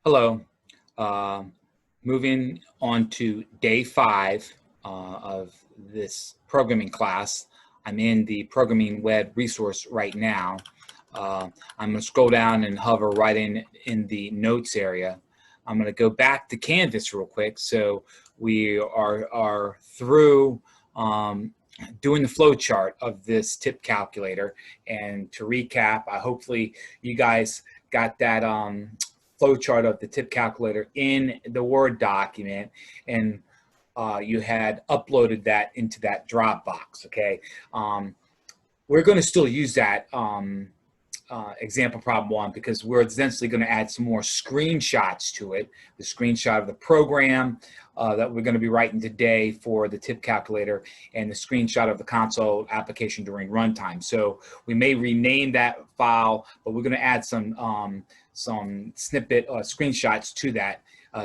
Hello. Uh, Moving on to day 5 of this programming class. I'm in the programming web resource right now. I'm going to scroll down and hover right in the notes area. I'm going to go back to Canvas real quick. So we are through doing the flow chart of this tip calculator. And to recap, hopefully you guys got that flowchart of the tip calculator in the Word document, and you had uploaded that into that Dropbox. Okay, we're going to still use that example problem 1 because we're essentially going to add some more screenshots to it. The screenshot of the program that we're going to be writing today for the tip calculator, and the screenshot of the console application during runtime. So we may rename that file, but we're going to add some snippet screenshots to that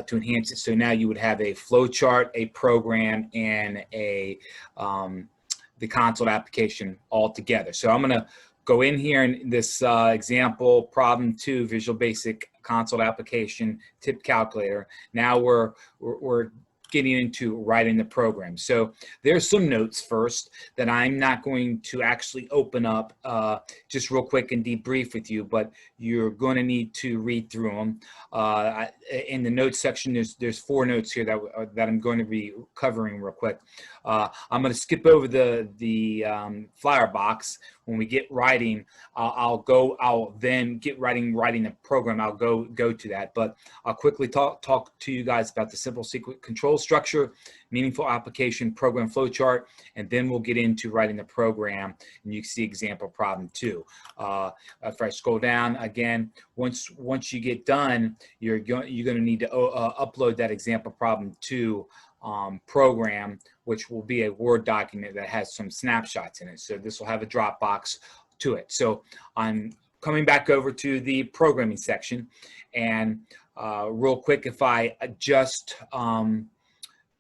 to enhance it. So now you would have a flowchart, a program, and a the console application all together. So I'm going to go in here in this example problem 2, Visual Basic console application tip calculator. Now we're getting into writing the program. So there's some notes first that I'm not going to actually open up just real quick and debrief with you, but you're going to need to read through them. In the notes section, there's 4 notes here that I'm going to be covering real quick. I'm going to skip over the Flowerbox. When we get writing, I'll then get writing the program. I'll go to that, but I'll quickly talk to you guys about the simple sequence control structure, meaningful application, program flowchart, and then we'll get into writing the program, and you can see example problem 2. If I scroll down again, once you get done, you're going to need to upload that example problem 2 program, which will be a Word document that has some snapshots in it. So this will have a Dropbox to it. So I'm coming back over to the programming section, and real quick, if I just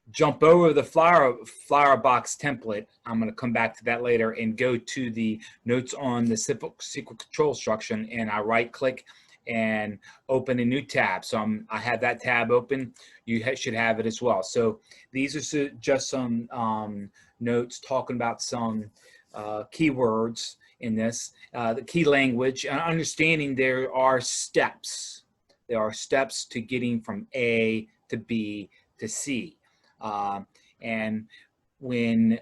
jump over the Flowerbox template, I'm going to come back to that later and go to the notes on the sequence control structure, and I right click and open a new tab. So I have that tab open. You should have it as well. So these are just some notes talking about some keywords in this, the key language, and understanding there are steps. There are steps to getting from A to B to C. And when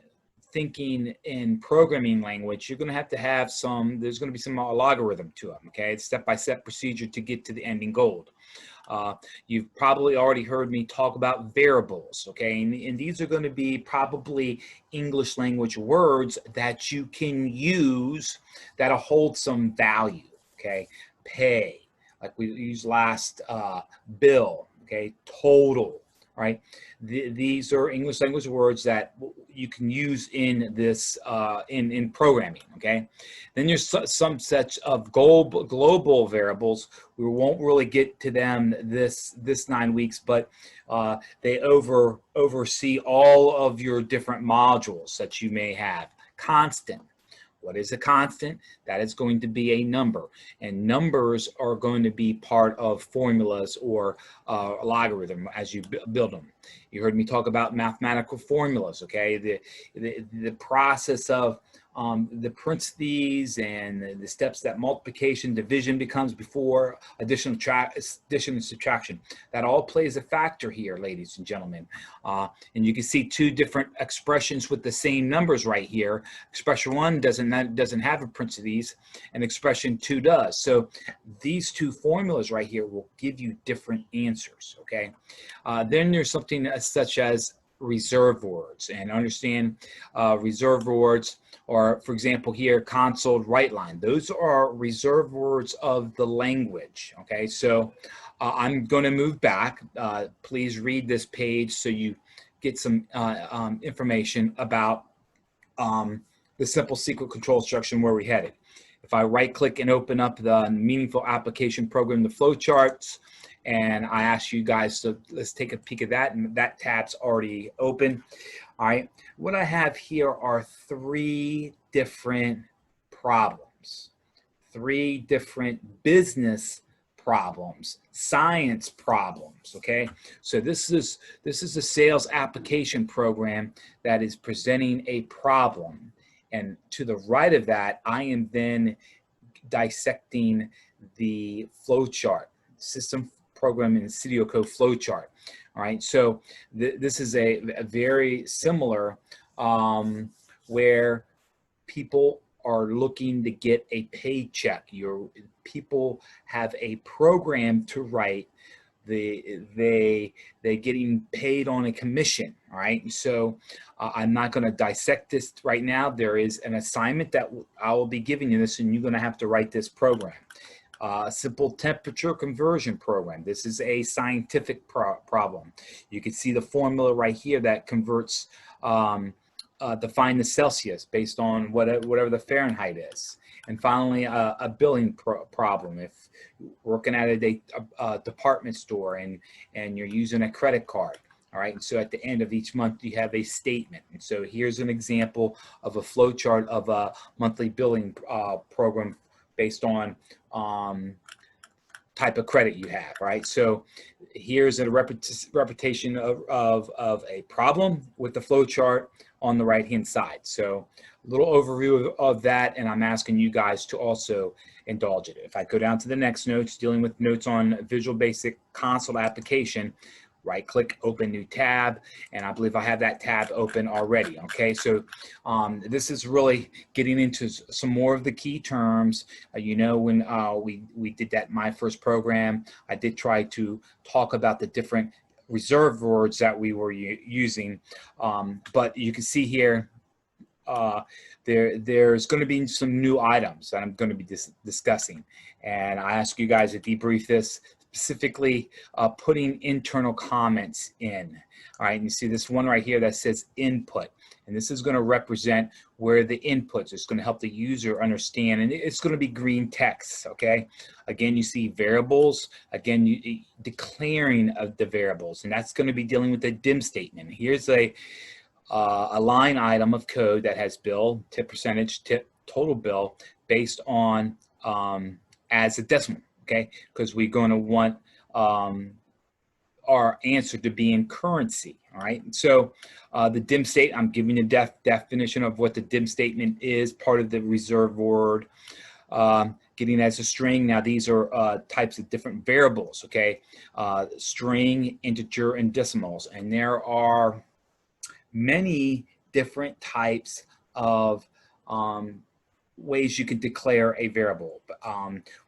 thinking in programming language, you're going to have some, there's going to be some logarithm to them, okay? It's step-by-step procedure to get to the ending goal. You've probably already heard me talk about variables, okay? And these are going to be probably English language words that you can use that'll hold some value, okay? Pay, like we used last, bill, okay? Total. Right, these are English language words that you can use in this in programming. Okay, then there's some sets of global variables. We won't really get to them this 9 weeks, but they oversee all of your different modules that you may have. Constant. What is a constant? That is going to be a number, and numbers are going to be part of formulas or a logarithm as you build them. You heard me talk about mathematical formulas, okay? The process of the parentheses and the steps that multiplication, division becomes before addition and subtraction. That all plays a factor here, ladies and gentlemen. And you can see 2 different expressions with the same numbers right here. Expression 1 doesn't have a parentheses, and expression 2 does. So these 2 formulas right here will give you different answers, okay? Then there's something such as reserved words, and understand reserved words, or for example here, console write line. Those are reserved words of the language, okay? So I'm going to move back. Please read this page so you get some information about the simple sequence control structure and where we headed. If I right click and open up the meaningful application program, the flowcharts, and I ask you guys to let's take a peek at that, and that tab's already open. All right, what I have here are 3 different problems, 3 different business problems, science problems, okay? So this is a sales application program that is presenting a problem. And to the right of that, I am then dissecting the flowchart, system program in Studio Code flowchart. All right, so this is a very similar where people are looking to get a paycheck. People have a program to write. They're getting paid on a commission. All right, so I'm not going to dissect this right now. There is an assignment that I will be giving you this, and you're going to have to write this program. Simple temperature conversion program. This is a scientific problem. You can see the formula right here that converts define the Celsius based on whatever the Fahrenheit is. And finally, a billing problem. If you're working at a department store and you're using a credit card, all right, and so at the end of each month, you have a statement. And so here's an example of a flow chart of a monthly billing program based on type of credit you have, right? So here's a repetition of a problem with the flow chart on the right-hand side. So a little overview of that, and I'm asking you guys to also indulge it. If I go down to the next notes, dealing with notes on Visual Basic console application, right-click, open new tab, and I believe I have that tab open already, okay? So this is really getting into some more of the key terms. You know, when we did that in my first program, I did try to talk about the different reserved words that we were using, but you can see here, there's going to be some new items that I'm going to be discussing, and I ask you guys to debrief this, specifically putting internal comments in. All right, and you see this one right here that says input, and this is going to represent where the inputs is going to help the user understand, and it's going to be green text, okay? Again, you see variables, again, declaring of the variables, and that's going to be dealing with the dim statement. Here's a line item of code that has bill, tip percentage, tip, total bill based on as a decimal, okay? Because we're going to want our answer to be in currency, all right? So the dim state, I'm giving you a definition of what the dim statement is, part of the reserved word. Getting as a string. Now these are types of different variables, okay? String, integer, and decimals, and there are many different types of ways you can declare a variable.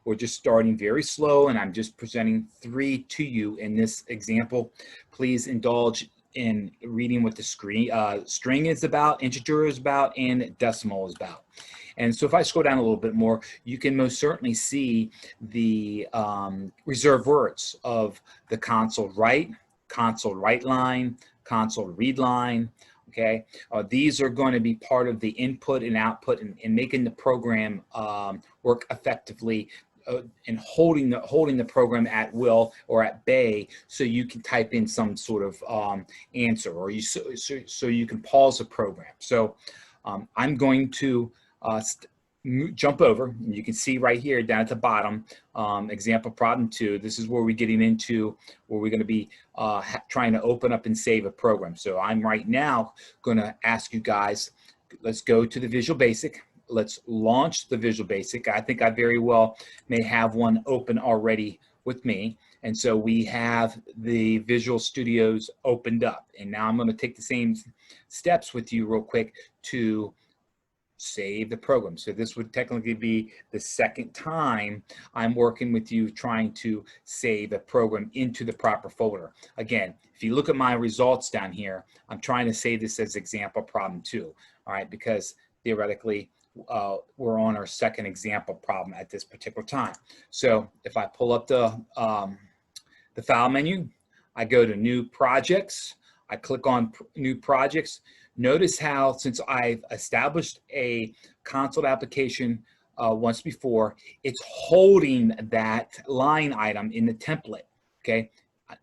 We're just starting very slow, and I'm just presenting 3 to you in this example. Please indulge in reading what the string is about, integer is about, and decimal is about. And so if I scroll down a little bit more, you can most certainly see the reserved words of the console write line, console read line, okay? These are going to be part of the input and output and making the program work effectively and holding the program at will or at bay, so you can type in some sort of answer, or so you can pause the program. So I'm going to jump over, and you can see right here down at the bottom, example problem 2. This is where we're getting into where we're going to be trying to open up and save a program. So I'm right now going to ask you guys, let's go to the Visual Basic. Let's launch the Visual Basic. I think I very well may have one open already with me. And so we have the Visual Studios opened up. And now I'm going to take the same steps with you real quick to save the program. So this would technically be the second time I'm working with you trying to save a program into the proper folder. Again, if you look at my results down here, I'm trying to save this as example problem 2, all right, because theoretically we're on our second example problem at this particular time. So if I pull up the file menu, I go to new projects, I click on new projects. Notice how, since I've established a console application once before, it's holding that line item in the template, okay?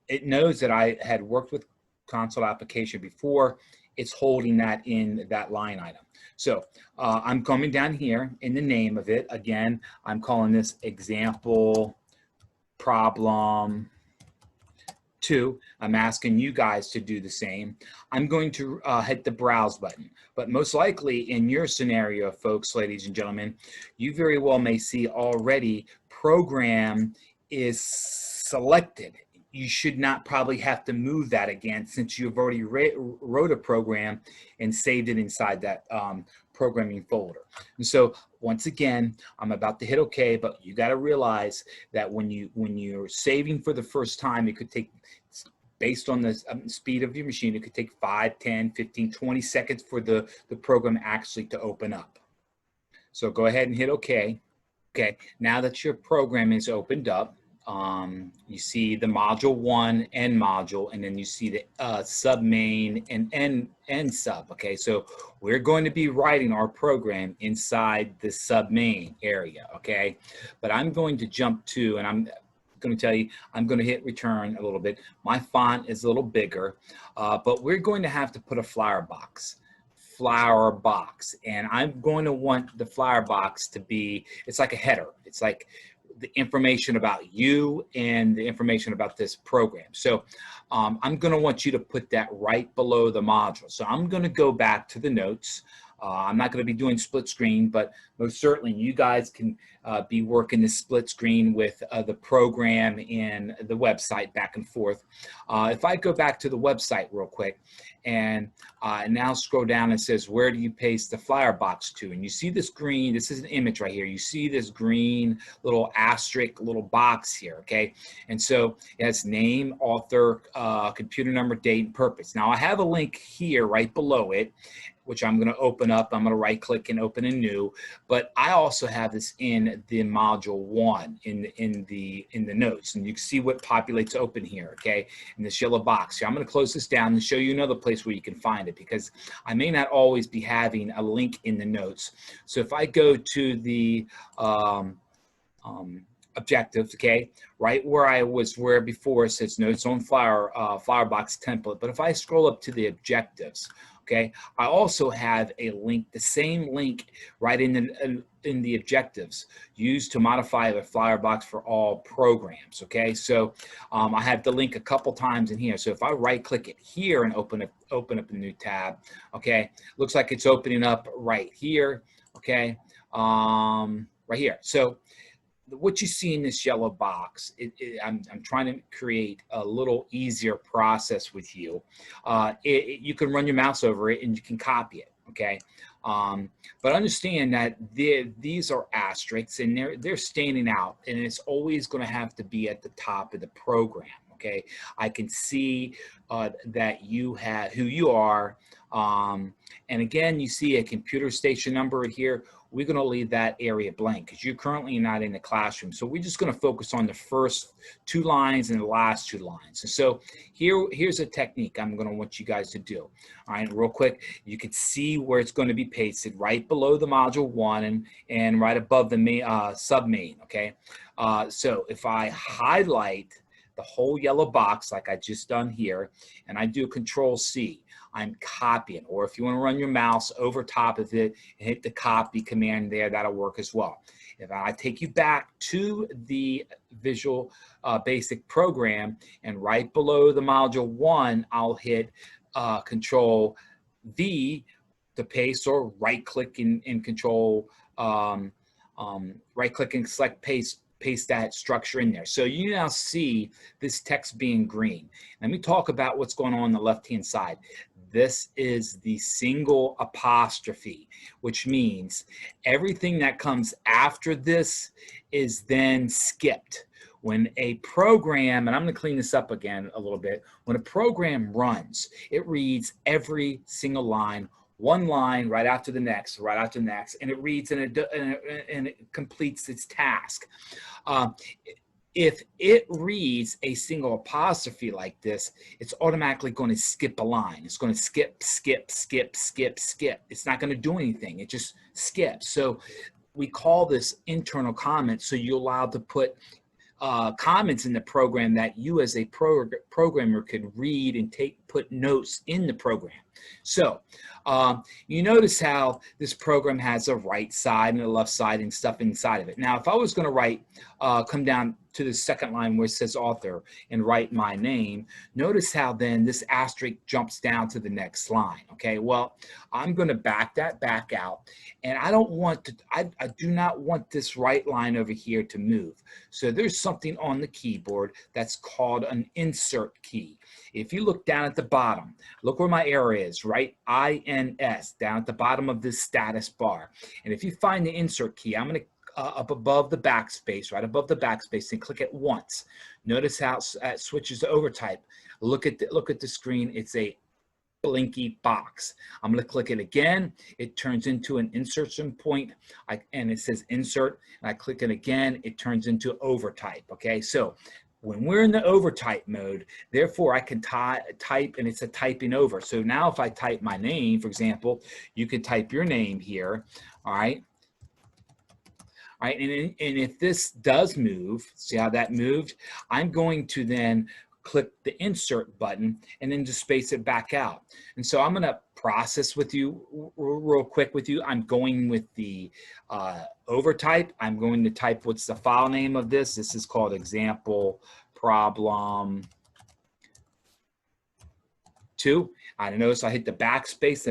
It knows that I had worked with console application before. It's holding that in that line item. So I'm coming down here in the name of it. Again, I'm calling this example problem 2. I'm asking you guys to do the same. I'm going to hit the browse button, but most likely in your scenario, folks, ladies and gentlemen, you very well may see already program is selected. You should not probably have to move that again since you've already wrote a program and saved it inside that programming folder. And so once again, I'm about to hit OK, but you got to realize that when you're saving for the first time, it could take, based on the speed of your machine, it could take 5, 10, 15, 20 seconds for the program actually to open up. So go ahead and hit OK. Okay, now that your program is opened up, you see the module 1 end module, and then you see the sub main and end sub. Okay, so we're going to be writing our program inside the sub main area. Okay, but I'm going to jump to, and I'm going to tell you, I'm going to hit return a little bit. My font is a little bigger, but we're going to have to put a flower box, and I'm going to want the flower box to be, it's like a header. It's like the information about you and the information about this program. So I'm going to want you to put that right below the module. So I'm going to go back to the notes. I'm not going to be doing split screen, but most certainly you guys can be working the split screen with the program and the website back and forth. If I go back to the website real quick and now scroll down, and says, where do you paste the Flowerbox to? And you see this green, this is an image right here. You see this green little asterisk little box here, okay? And so it has name, author, computer number, date, and purpose. Now I have a link here right below it, which I'm going to open up. I'm going to right click and open a new, but I also have this in the module 1 in the notes, and you can see what populates open here, okay, in this yellow box. So I'm going to close this down and show you another place where you can find it, because I may not always be having a link in the notes. So if I go to the objectives, okay, right where I was, where before it says notes on Flowerbox template, but if I scroll up to the objectives, okay, I also have a link, the same link right in the objectives, used to modify the Flowerbox for all programs. Okay, so I have the link a couple times in here. So if I right click it here and open up a new tab, okay, looks like it's opening up right here. Okay, right here. So what you see in this yellow box, I'm trying to create a little easier process with you. You can run your mouse over it and you can copy it, okay? But understand that these are asterisks and they're standing out, and it's always going to have to be at the top of the program, okay? I can see that you have who you are, and again, you see a computer station number here. We're going to leave that area blank because you're currently not in the classroom. So we're just going to focus on the first 2 lines and the last 2 lines. And so here's a technique I'm going to want you guys to do. All right, real quick, you can see where it's going to be pasted right below the module 1 and right above the main, sub main. Okay, so if I highlight the whole yellow box like I just done here, and I do Control C, I'm copying, or if you want to run your mouse over top of it and hit the copy command there, that'll work as well. If I take you back to the Visual Basic program, and right below the module 1, I'll hit Control V to paste, or right click and Control right click and select paste that structure in there. So you now see this text being green. Let me talk about what's going on the left-hand side. This is the single apostrophe, which means everything that comes after this is then skipped. When a program, and I'm going to clean this up again a little bit, when a program runs, it reads every single line, one line right after the next, right after the next, and it reads and it completes its task. If it reads a single apostrophe like this, it's automatically going to skip a line. It's going to skip, skip, skip, skip, skip. It's not going to do anything. It just skips. So we call this internal comments. So you're allowed to put comments in the program that you as a programmer could read and put notes in the program. So you notice how this program has a right side and a left side and stuff inside of it. Now, if I was going to write, come down to the second line where it says author and write my name, notice how then this asterisk jumps down to the next line. Okay, well, I'm going to back that back out, and I don't want to, I do not want this right line over here to move. So there's something on the keyboard that's called an insert key. If you look down at the bottom, look where my arrow is, right? INS, down at the bottom of this status bar. And if you find the insert key, I'm going to up above the backspace, right above the backspace, and click it once. Notice how it switches to overtype. Look at the screen. It's a blinky box. I'm going to click it again. It turns into an insertion point, and it says insert. And I click it again. It turns into overtype. Okay, so when we're in the overtype mode, therefore I can type, and it's a typing over. So now if I type my name, for example, you could type your name here. All right. All right, and if this does move, see how that moved? I'm going to then click the insert button and then just space it back out. And so I'm going to process with you real quick with you. I'm going with the overtype. I'm going to type what's the file name of this. This is called example problem 2. I notice I hit the backspace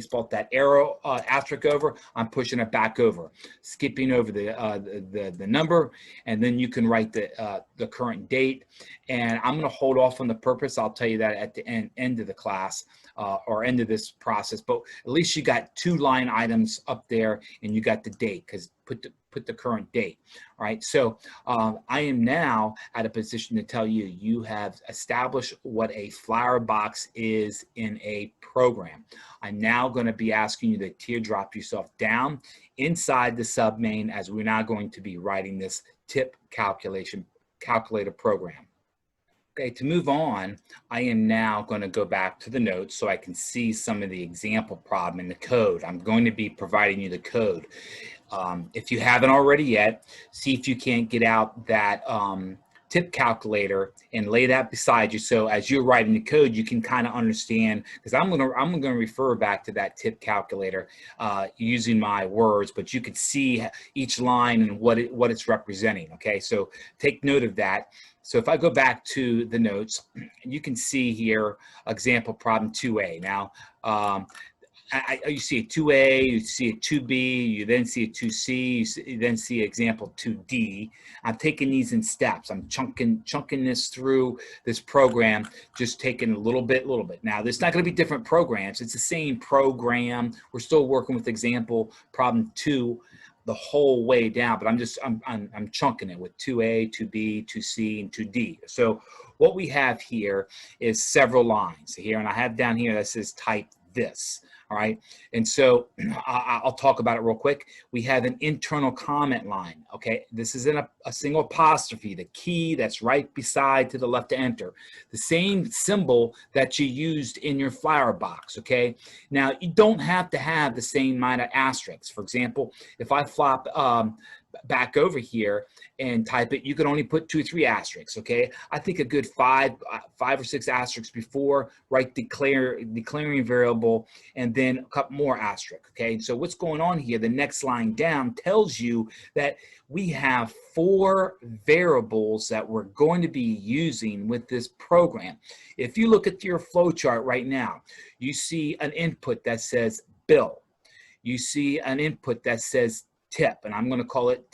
button, that arrow asterisk over, I'm pushing it back over, skipping over the number, and then you can write the current date. And I'm going to hold off on the purpose. I'll tell you that at the end of the class or end of this process. But at least you got 2 line items up there, and you got the date, because put the current date. All right, so I am now at a position to tell you, you have established what a Flowerbox is in a program. I'm now going to be asking you to teardrop yourself down inside the submain, as we're now going to be writing this tip calculator program. Okay, to move on, I am now going to go back to the notes so I can see some of the example problem in the code. I'm going to be providing you the code. If you haven't already yet, see if you can't get out that tip calculator and lay that beside you, so as you're writing the code, you can kind of understand, because I'm gonna refer back to that tip calculator using my words, but you could see each line and what it's representing. Okay, so take note of that. So if I go back to the notes, you can see here example problem 2A. Now, you see a 2A, you see a 2B, you then see a 2C, you then see example 2D. I'm taking these in steps. I'm chunking this through this program, just taking a little bit. Now, there's not going to be different programs. It's the same program. We're still working with example problem 2 the whole way down, but I'm chunking it with 2A, 2B, 2C, and 2D. So what we have here is several lines here, and I have down here that says type this. All right, and so I'll talk about it real quick. We have an internal comment line. Okay, this is in a single apostrophe, the key that's right beside to the left to enter, the same symbol that you used in your Flowerbox. Okay, now you don't have to have the same amount of asterisks. For example, if I flop back over here and type it, you can only put 2 or 3 asterisks. Okay, I think a good 5 or 6 asterisks before, write declaring variable, and then a couple more asterisks. Okay, so what's going on here? The next line down tells you that we have 4 variables that we're going to be using with this program. If you look at your flowchart right now, you see an input that says bill. You see an input that says tip, and I'm going to call it,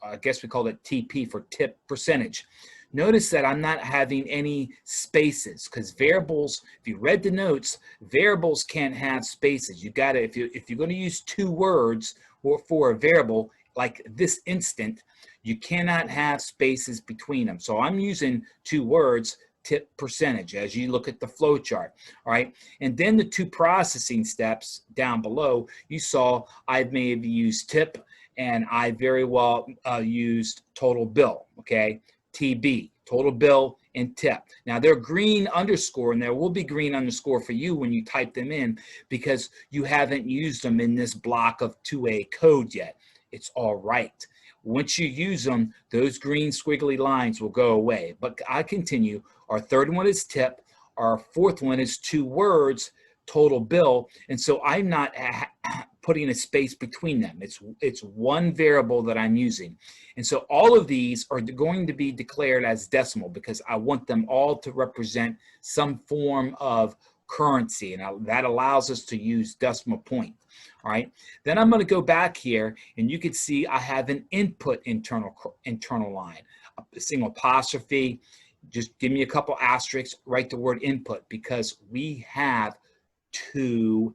I guess we call it TP for tip percentage. Notice that I'm not having any spaces, because variables, if you read the notes, variables can't have spaces. You got to, if you're going to use 2 words for a variable, like this instant, you cannot have spaces between them. So I'm using 2 words, tip percentage, as you look at the flow chart. All right, and then the 2 processing steps down below, you saw I may have used tip, and I very well used total bill. Okay, TB, total bill, and tip. Now they're green underscore, and there will be green underscore for you when you type them in, because you haven't used them in this block of 2A code yet. It's all right. Once you use them, those green squiggly lines will go away. But I continue. Our third one is tip. our fourth one is 2 words, total bill. And so I'm not putting a space between them. It's one variable that I'm using. And so all of these are going to be declared as decimal because I want them all to represent some form of currency, and that allows us to use decimal point. All right, then I'm going to go back here, and you can see I have an input internal line, a single apostrophe. Just give me a couple asterisks, write the word input, because we have 2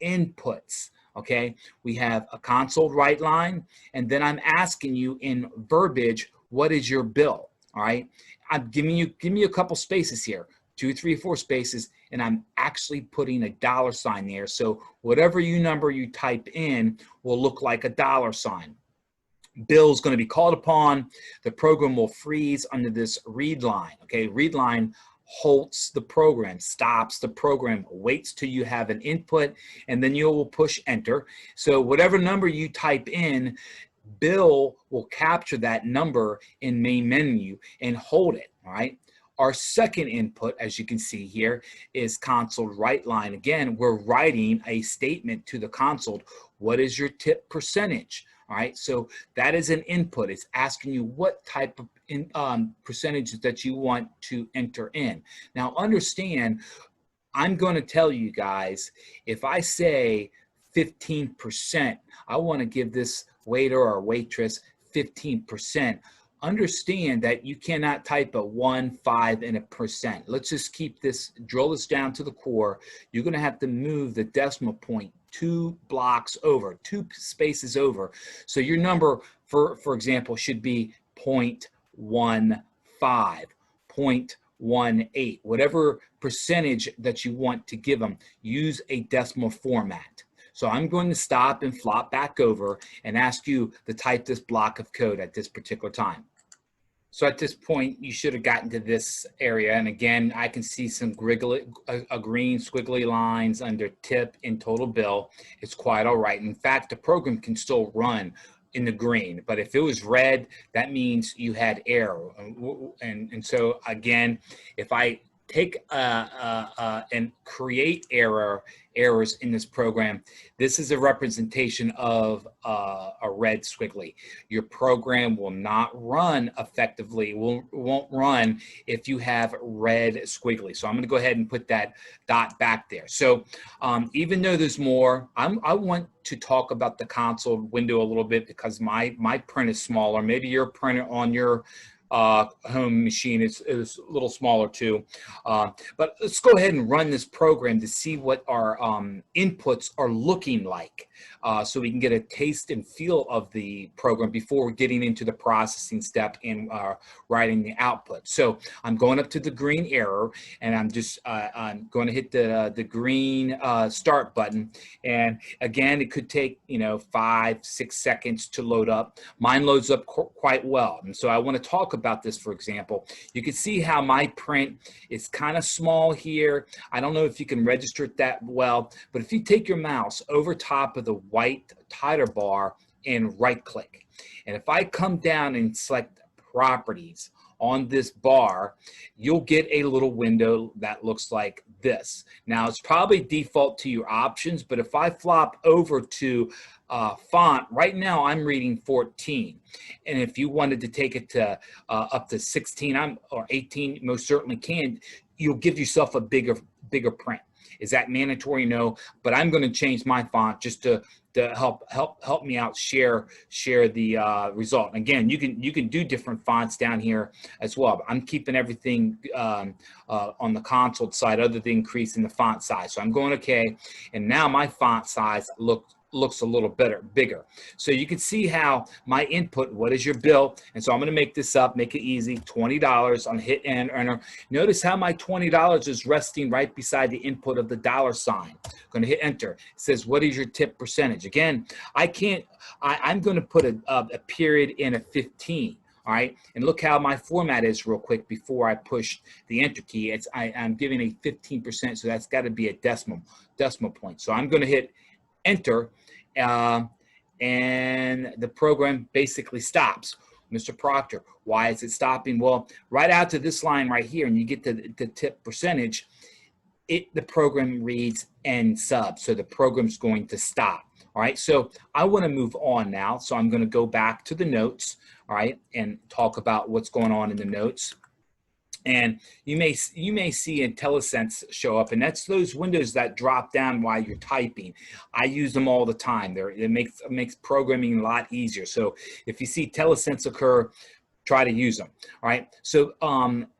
inputs. Okay, we have a console write line, and then I'm asking you in verbiage, what is your bill? All right, I'm giving you, give me a couple spaces here, 2, 3, 4 spaces, and I'm actually putting a $sign there. So whatever number you type in will look like a $sign. Bill is going to be called upon. The program will freeze under this read line. Okay, read line halts the program, stops the program, waits till you have an input, and then you will push enter. So whatever number you type in, Bill will capture that number in main menu and hold it. All right. Our second input, as you can see here, is console write line. Again, we're writing a statement to the console. What is your tip percentage? All right, so that is an input. It's asking you what type of percentage that you want to enter in. Now, understand, I'm going to tell you guys, if I say 15%, I want to give this waiter or waitress 15%. Understand that you cannot type a 1, 5, and a percent. Let's just keep this, drill this down to the core. You're going to have to move the decimal point 2 blocks over, 2 spaces over. So your number, for example, should be 0.15, 0.18, whatever percentage that you want to give them. Use a decimal format. So I'm going to stop and flop back over and ask you to type this block of code at this particular time. So at this point, you should have gotten to this area. And again, I can see some green squiggly lines under tip and total bill. It's quite all right. In fact, the program can still run in the green, but if it was red, that means you had error. And so again, if I take and create errors in this program, this is a representation of a red squiggly. Your program will not run effectively, won't run if you have red squiggly. So I'm going to go ahead and put that dot back there. So even though there's more, I want to talk about the console window a little bit because my print is smaller. Maybe your printer on your home machine is a little smaller too. But let's go ahead and run this program to see what our inputs are looking like, so we can get a taste and feel of the program before getting into the processing step and writing the output. So I'm going up to the green arrow, and I'm just I'm going to hit the green start button. And again, it could take 5-6 seconds to load up. Mine loads up quite well, and so I want to talk about this. For example, you can see how my print is kind of small here. I don't know if you can register it that well, but if you take your mouse over top of the white title bar and right click, and if I come down and select properties on this bar, you'll get a little window that looks like this. Now it's probably default to your options, but if I flop over to font, right now I'm reading 14, and if you wanted to take it to up to 16 or 18, most certainly can. You'll give yourself a bigger print. Is that mandatory? No, but I'm going to change my font just to help me out share the result. And again, you can do different fonts down here as well. But I'm keeping everything on the console side other than increasing the font size. So I'm going okay, and now my font size looks a little bigger. So you can see how my input, what is your bill? And so I'm going to make this up, make it easy, $20. I'm hit enter. Notice how my $20 is resting right beside the input of the $sign. I'm going to hit enter. It says, what is your tip percentage? Again, I'm going to put a period in a 15. All right, and look how my format is real quick before I push the enter key. I'm giving a 15%, so that's got to be a decimal point. So I'm going to hit enter, and the program basically stops. Mr. Proctor, why is it stopping? Well, right after this line right here, and you get the tip percentage, the program reads end sub. So the program's going to stop. All right, so I want to move on now. So I'm going to go back to the notes, all right, and talk about what's going on in the notes. And you may see IntelliSense show up, and that's those windows that drop down while you're typing. I use them all the time. It makes programming a lot easier. So if you see IntelliSense occur, try to use them. All right. So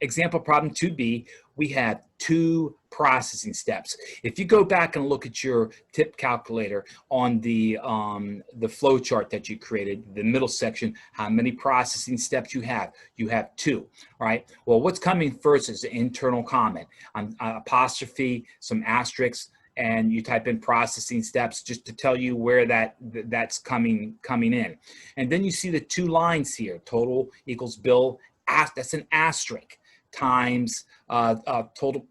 example problem 2B, we have 2 processing steps. If you go back and look at your tip calculator on the flowchart that you created, the middle section, how many processing steps you have? You have 2. All right. Well, what's coming first is the internal comment, apostrophe, some asterisks, and you type in processing steps just to tell you where that's coming in. And then you see the 2 lines here, total equals bill, that's an asterisk, times total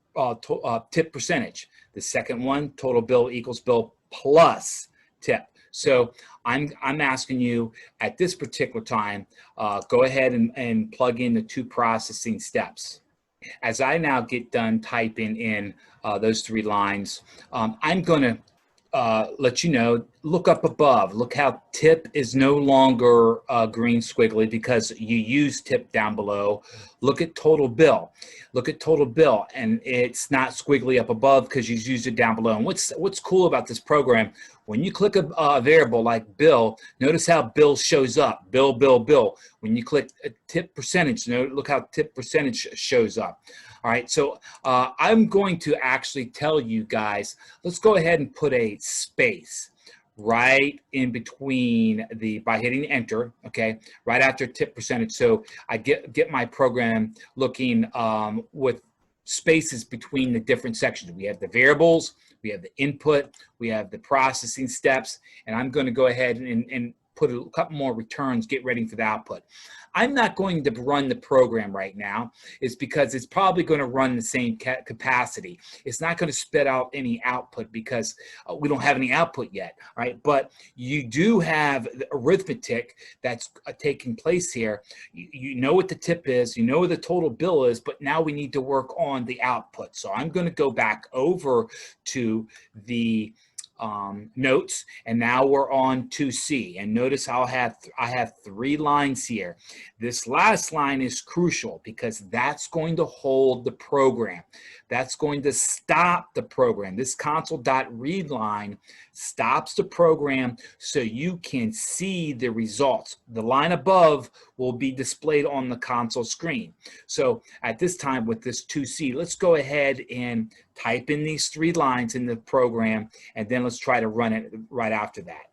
tip percentage. The second one, total bill equals bill plus tip. So I'm asking you at this particular time, go ahead and plug in the 2 processing steps. As I now get done typing in those 3 lines, I'm going to let you know, look up above. Look how tip is no longer green squiggly because you use tip down below. Look at total bill. Look at total bill, and it's not squiggly up above because you use it down below. And what's cool about this program, when you click a variable like bill, notice how bill shows up. Bill, bill, bill. When you click a tip percentage, look how tip percentage shows up. All right, so I'm going to actually tell you guys, let's go ahead and put a space right in between by hitting enter, okay, right after tip percentage. So I get my program looking with spaces between the different sections. We have the variables, we have the input, we have the processing steps, and I'm going to go ahead and put a couple more returns, get ready for the output. I'm not going to run the program right now. It's because it's probably going to run the same capacity. It's not going to spit out any output because we don't have any output yet, right? But you do have the arithmetic that's taking place here. You know what the tip is, you know what the total bill is, but now we need to work on the output. So I'm going to go back over to the notes, and now we're on 2C, and notice I have 3 lines here. This last line is crucial because that's going to hold the program. That's going to stop the program. This console.read line stops the program so you can see the results. The line above will be displayed on the console screen. So at this time with this 2C, let's go ahead and type in these 3 lines in the program, and then let's try to run it right after that.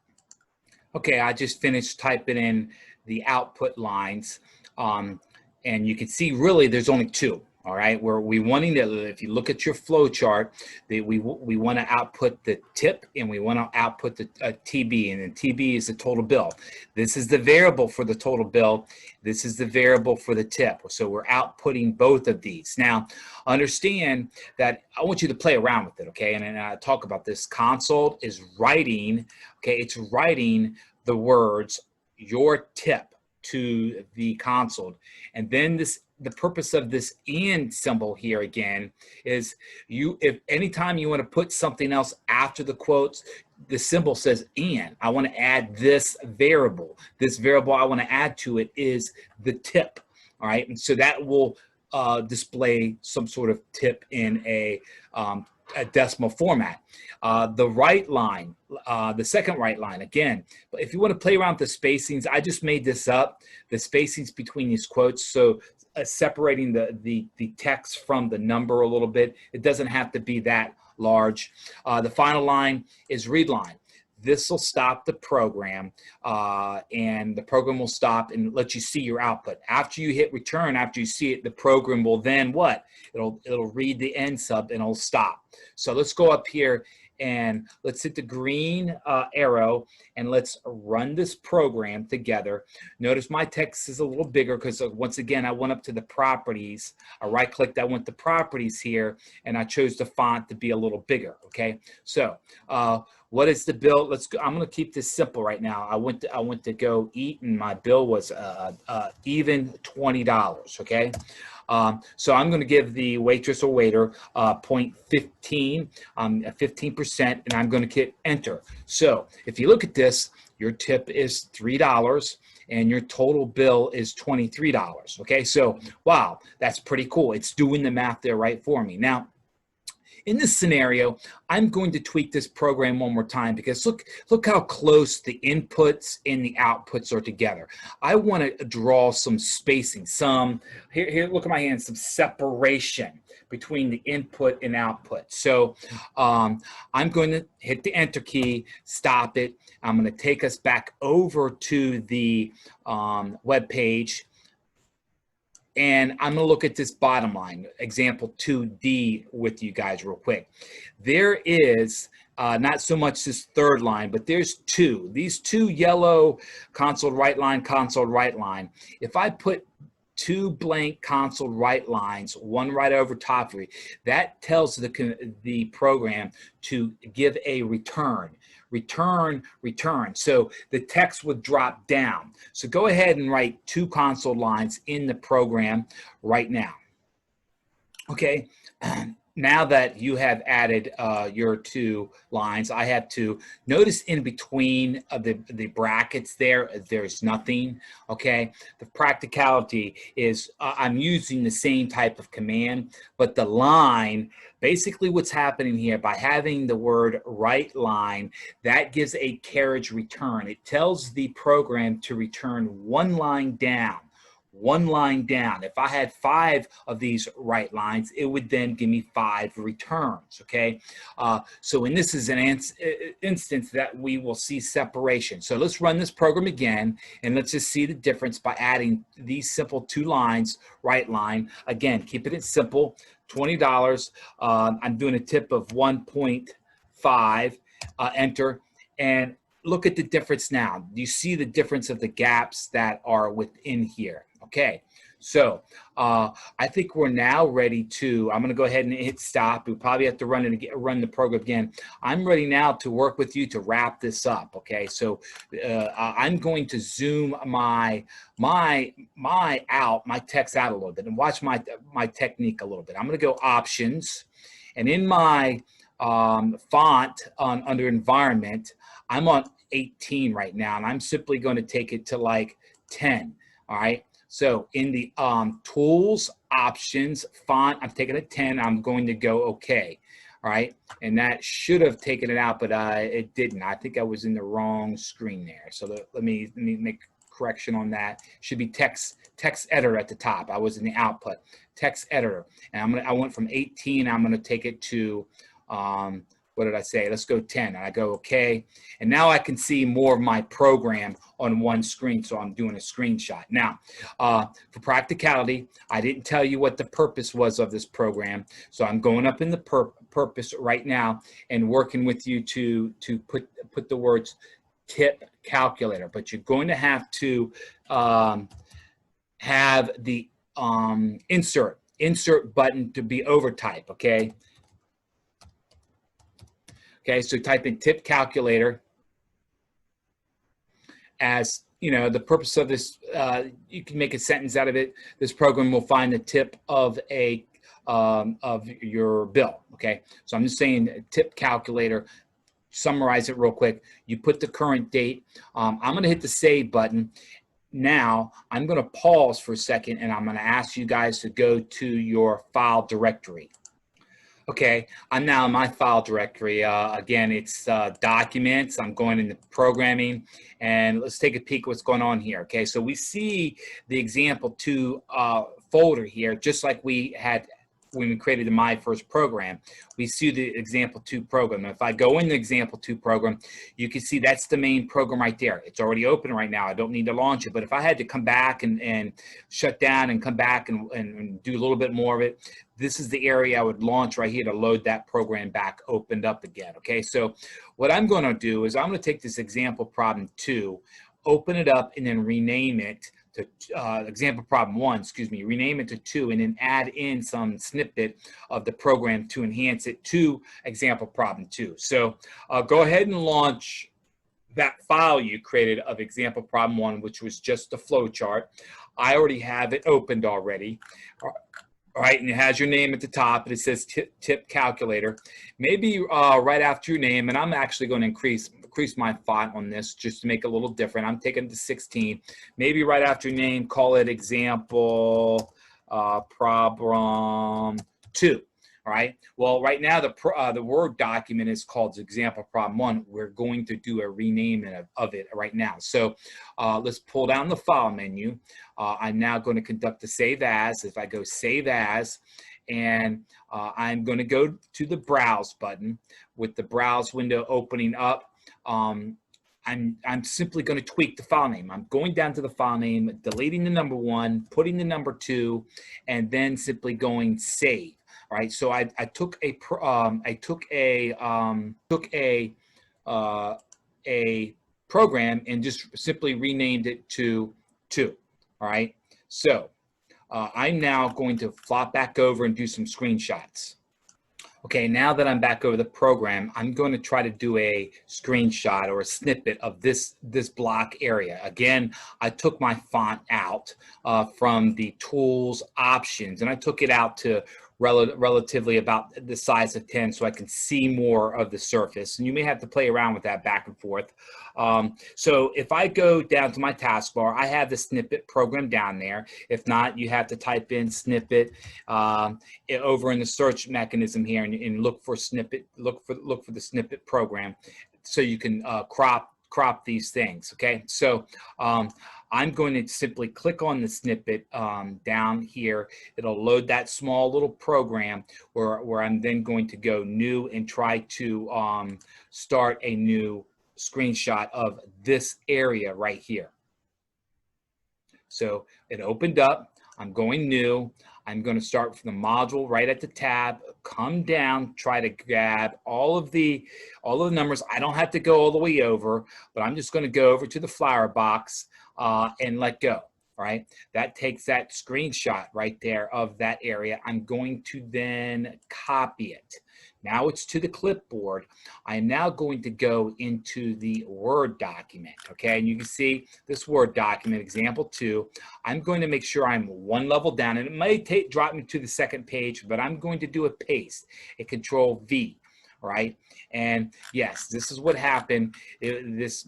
Okay, I just finished typing in the output lines, and you can see really there's only 2. All right, where we wanting to, if you look at your flow chart, we want to output the tip and we want to output the TB, and then TB is the total bill. This is the variable for the total bill. This is the variable for the tip. So we're outputting both of these. Now, understand that I want you to play around with it, okay? And I talk about this. Console is writing, okay? It's writing the words your tip to the console, and then the purpose of this and symbol here again is if anytime you want to put something else after the quotes, the symbol says and. I want to add this variable. This variable I want to add to it is the tip. All right, and so that will display some sort of tip in a decimal format. The right line, the second right line, again, if you want to play around with the spacings, I just made this up, the spacings between these quotes, so separating the text from the number a little bit. It doesn't have to be that large. The final line is read line. This will stop the program, and the program will stop and let you see your output. After you hit return, after you see it, the program will then what? It'll read the end sub and it'll stop. So let's go up here and let's hit the green arrow, and let's run this program together. Notice my text is a little bigger because once again, I went up to the properties. I right-clicked, I went to properties here, and I chose the font to be a little bigger, okay? So what is the bill? Let's go. I'm going to keep this simple right now. I went to go eat, and my bill was even $20, okay? So I'm going to give the waitress or waiter 0.15, 15%, and I'm going to hit enter. So if you look at this, your tip is $3 and your total bill is $23. Okay, so wow, that's pretty cool. It's doing the math there right for me. Now, in this scenario, I'm going to tweak this program one more time because look how close the inputs and the outputs are together. I want to draw some spacing, here, look at my hand, some separation between the input and output. So I'm going to hit the enter key, stop it. I'm going to take us back over to the web page. And I'm going to look at this bottom line, example 2D with you guys real quick. There is not so much this third line, but there's these two yellow console right line, console right line. If I put two blank console right lines, one right over top of it, that tells the program to give a return. Return. So the text would drop down. So go ahead and write two console lines in the program right now. Okay, now that you have added your two lines, I have to notice in between the brackets there's nothing. Okay, the practicality is I'm using the same type of command, but the line, basically what's happening here, by having the word right line, that gives a carriage return. It tells the program to return one line down. One line down. If I had 5 of these right lines, it would then give me 5 returns, okay? So in this is an instance that we will see separation. So let's run this program again, and let's just see the difference by adding these simple 2 lines, right line. Again, keeping it simple, $20. I'm doing a tip of 1.5, enter, and look at the difference now. You see the difference of the gaps that are within here. Okay, so I think we're now ready to, I'm going to go ahead and hit stop. We probably have to run the program again. I'm ready now to work with you to wrap this up. Okay, so I'm going to zoom my text out a little bit and watch my technique a little bit. I'm going to go options, and in my font under environment, I'm on 18 right now, and I'm simply going to take it to like 10. All right. So in the tools, options, font, I'm taking a 10. I'm going to go OK. All right. And that should have taken it out, but it didn't. I think I was in the wrong screen there. So let me make correction on that. Should be text editor at the top. I was in the output. Text editor. And I went from 18. I'm going to take it to what did I say? Let's go 10. And I go OK. And now I can see more of my program on one screen. So I'm doing a screenshot. Now, for practicality, I didn't tell you what the purpose was of this program. So I'm going up in the purpose right now and working with you to put the words tip calculator. But you're going to have to have the insert button to be overtype. Okay. Okay, so type in tip calculator. As you know, the purpose of this, you can make a sentence out of it. This program will find the tip of your bill. Okay, so I'm just saying tip calculator. Summarize it real quick. You put the current date. I'm going to hit the save button. Now I'm going to pause for a second, and I'm going to ask you guys to go to your file directory. Okay, I'm now in my file directory. Again, it's documents. I'm going into programming, and let's take a peek what's going on here. Okay, so we see the example 2 folder here, just like we had when we created my first program, we see the example 2 program. If I go in the example 2 program, you can see that's the main program right there. It's already open right now. I don't need to launch it. But if I had to come back and shut down and come back and do a little bit more of it, this is the area I would launch right here to load that program back opened up again. Okay, so what I'm going to do is I'm going to take this example problem 2, open it up, and then rename it to example problem 1, rename it to 2, and then add in some snippet of the program to enhance it to example problem 2. So go ahead and launch that file you created of example problem 1, which was just a flowchart. I already have it opened already. All right, and it has your name at the top, and it says tip calculator. Maybe right after your name, and I'm actually going to increase my font on this just to make it a little different. I'm taking it to 16. Maybe right after your name, call it example problem 2. All right. Well, right now the Word document is called example problem 1. We're going to do a renaming of it right now. So let's pull down the file menu. I'm now going to conduct the save as. If I go save as, and I'm going to go to the browse button with the browse window opening up. I'm simply going to tweak the file name. I'm going down to the file name, deleting the number 1, putting the number 2, and then simply going save. All right, so I took a program and just simply renamed it to 2. All right, so I'm now going to flop back over and do some screenshots. Okay, now that I'm back over the program, I'm going to try to do a screenshot or a snippet of this block area. Again, I took my font out from the tools options, and I took it out to relatively about the size of 10 so I can see more of the surface. And you may have to play around with that back and forth. So if I go down to my taskbar, I have the snippet program down there. If not, you have to type in snippet over in the search mechanism here and look for snippet, look for the snippet program so you can crop these things. Okay, so I'm going to simply click on the snippet down here. It'll load that small little program where I'm then going to go new and try to start a new screenshot of this area right here. So it opened up. I'm going new. I'm going to start from the module right at the tab, come down, try to grab all of the numbers. I don't have to go all the way over, but I'm just going to go over to the flower box and let go. All right, that takes that screenshot right there of that area. I'm going to then copy it. Now it's to the clipboard. I'm now going to go into the Word document, okay? And you can see this Word document, example 2. I'm going to make sure I'm one level down, and it may drop me to the second page, but I'm going to do a paste, a Control V, right? And yes, this is what happened. If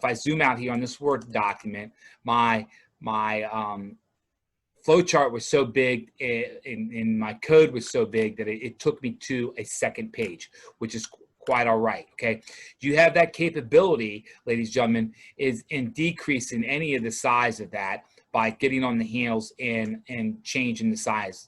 I zoom out here on this Word document, my flowchart was so big and my code was so big that it took me to a second page, which is quite all right. Okay, you have that capability, ladies and gentlemen, is in decreasing any of the size of that by getting on the handles and changing the size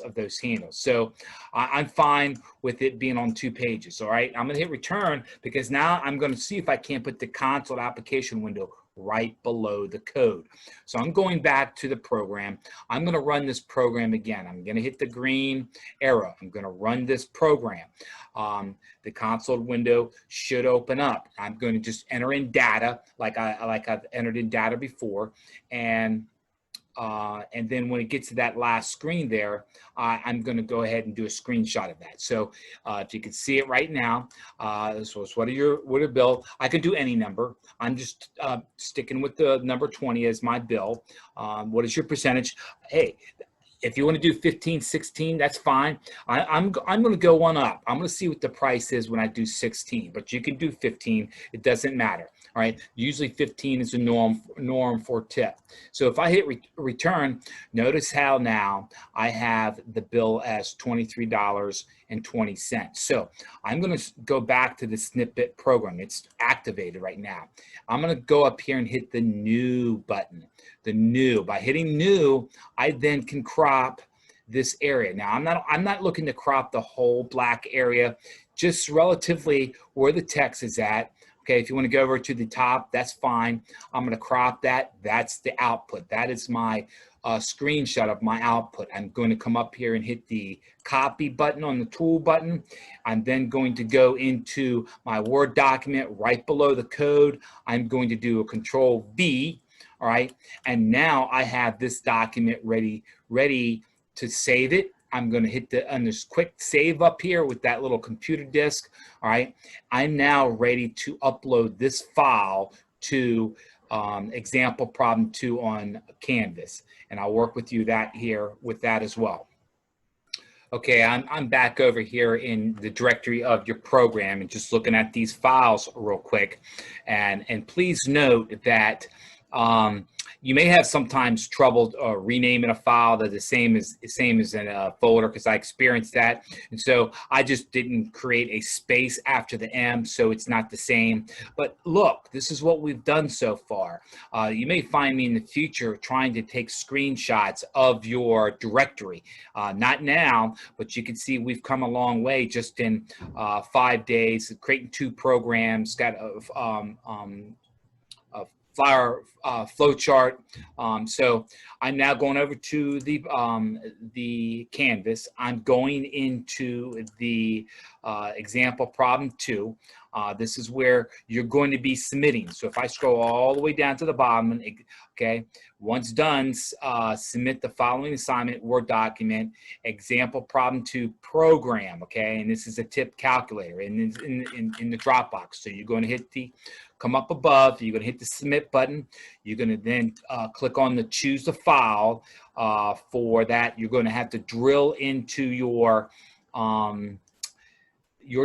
of those handles. So I'm fine with it being on 2 pages. All right, I'm gonna hit return because now I'm gonna see if I can't put the console application window right below the code. So I'm going back to the program. I'm going to run this program again. I'm going to hit the green arrow. I'm going to run this program. The console window should open up. I'm going to just enter in data like I've entered in data before, and then when it gets to that last screen there, I'm going to go ahead and do a screenshot of that. So if you can see it right now, so it's what are your bill? I could do any number. I'm just sticking with the number 20 as my bill. What is your percentage? Hey, if you want to do 15, 16, that's fine. I'm going to go one up. I'm going to see what the price is when I do 16, but you can do 15. It doesn't matter. All right. Usually 15 is a norm for tip. So if I hit return, notice how now I have the bill as $23 So I'm going to go back to the snippet program. It's activated right now. I'm going to go up here and hit the new button. The new. By hitting new, I then can crop this area. Now I'm not looking to crop the whole black area, just relatively where the text is at. Okay, if you want to go over to the top, that's fine. I'm going to crop that. That's the output. That is my screenshot of my output. I'm going to come up here and hit the copy button on the tool button. I'm then going to go into my Word document right below the code. I'm going to do a Control V. All right, and now I have this document ready to save it. I'm going to hit on this quick save up here with that little computer disk. All right, I'm now ready to upload this file to example problem 2 on Canvas, and I'll work with you with that as well. Okay, I'm back over here in the directory of your program and just looking at these files real quick, and please note that you may have sometimes trouble renaming a file that's the same as in a folder, because I experienced that, and so I just didn't create a space after the M, so it's not the same. But look, this is what we've done so far. You may find me in the future trying to take screenshots of your directory. Not now, but you can see we've come a long way just in 5 days, creating 2 programs, got flowchart. So I'm now going over to the Canvas. I'm going into the example problem 2. This is where you're going to be submitting. So if I scroll all the way down to the bottom, okay, once done, submit the following assignment, Word document, example problem 2 program, okay, and this is a tip calculator in the Dropbox. So you're going to come up above, you're going to hit the submit button. You're going to then click on the choose the file. For that, you're going to have to drill into your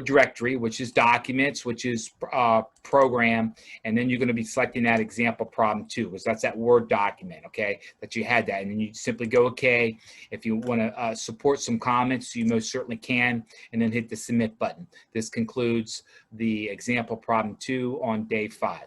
directory, which is documents, which is program, and then you're going to be selecting that example problem 2, because that's that Word document, okay, that you had that, and then you simply go okay. If you want to support some comments, you most certainly can, and then hit the submit button. This concludes the example problem 2 on day 5.